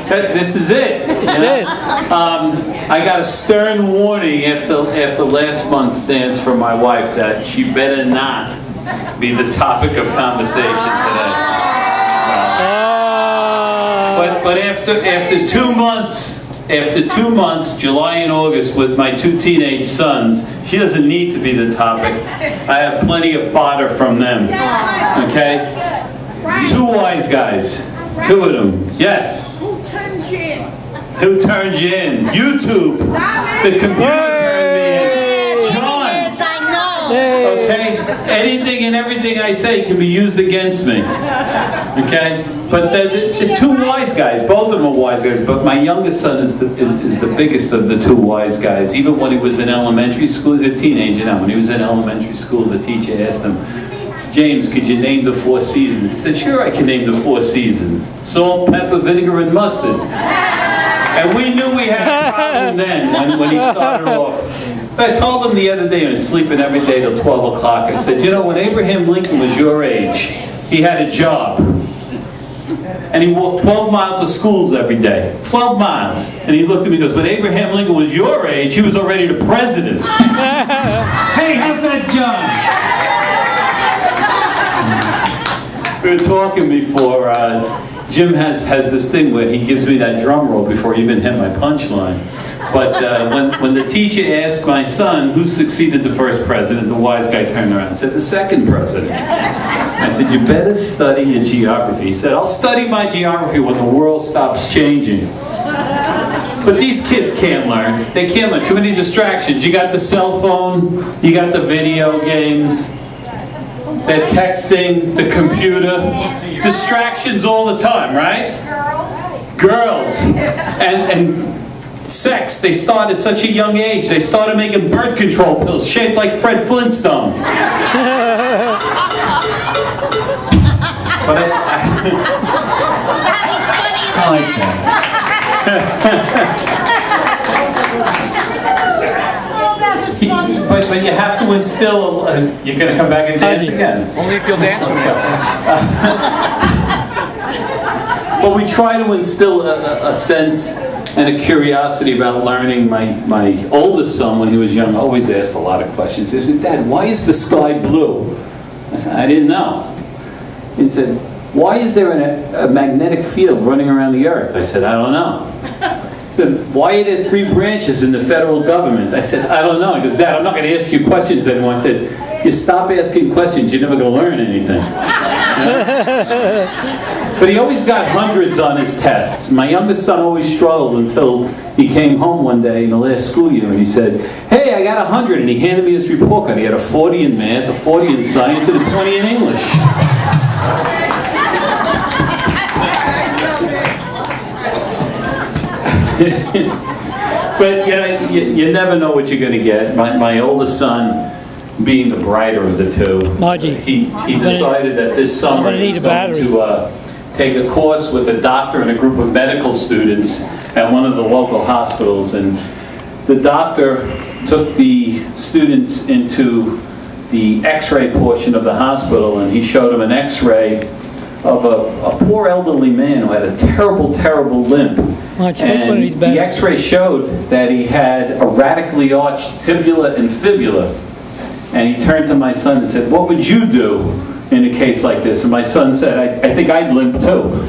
This is it. That's it. I got a stern warning after last month's dance from my wife that she better not be the topic of conversation today. But after 2 months, July and August, with my 2 teenage sons, she doesn't need to be the topic. I have plenty of fodder from them. Okay? 2 wise guys. 2 of them. Yes. Who turned you in? Who turned you in? YouTube. The computer turned me in. John. Yes, I know. Okay? Anything and everything I say can be used against me. Okay? But the 2 wise guys, both of them are wise guys, but my youngest son is the biggest of the 2 wise guys. Even when he was in elementary school, he's a teenager now. When he was in elementary school, the teacher asked him, James, could you name the 4 seasons? He said, sure, I can name the 4 seasons. Salt, pepper, vinegar, and mustard. And we knew we had a problem then when he started off. I told him the other day, he was sleeping every day till 12 o'clock. I said, you know, when Abraham Lincoln was your age, he had a job. And he walked 12 miles to schools every day. 12 miles. And he looked at me and goes, when Abraham Lincoln was your age, he was already the president. Hey, how's that job? We were talking before. Jim has this thing where he gives me that drum roll before he even hit my punchline. But when the teacher asked my son who succeeded the first president, the wise guy turned around and said, the second president. I said, you better study your geography. He said, I'll study my geography when the world stops changing. But these kids can't learn. They can't learn. Too many distractions. You got the cell phone, you got the video games, they're texting, the computer. Distractions all the time, right? Girls. And sex, they start at such a young age. They started making birth control pills shaped like Fred Flintstone. But I like that. But you have to instill, you're going to come back and dance again. Only if you'll dance with me. But we try to instill a sense and a curiosity about learning. My oldest son, when he was young, always asked a lot of questions. He said, Dad, why is the sky blue? I said, I didn't know. He said, why is there a magnetic field running around the earth? I said, I don't know. He said, why are there 3 branches in the federal government? I said, I don't know. He goes, Dad, I'm not going to ask you questions anymore. I said, you stop asking questions, you're never going to learn anything. But he always got hundreds on his tests. My youngest son always struggled until he came home one day in the last school year and he said, hey, I got 100. And he handed me his report card. He had a 40 in math, a 40 in science, and a 20 in English. But you know, you never know what you're going to get. My oldest son, being the brighter of the 2, Margie, he decided that this summer he was going to take a course with a doctor and a group of medical students at one of the local hospitals. And the doctor took the students into the x-ray portion of the hospital, and he showed them an x-ray of a poor elderly man who had a terrible, terrible limp. And the x-ray showed that he had a radically arched tibula and fibula. And he turned to my son and said, what would you do in a case like this? And my son said, I think I'd limp too.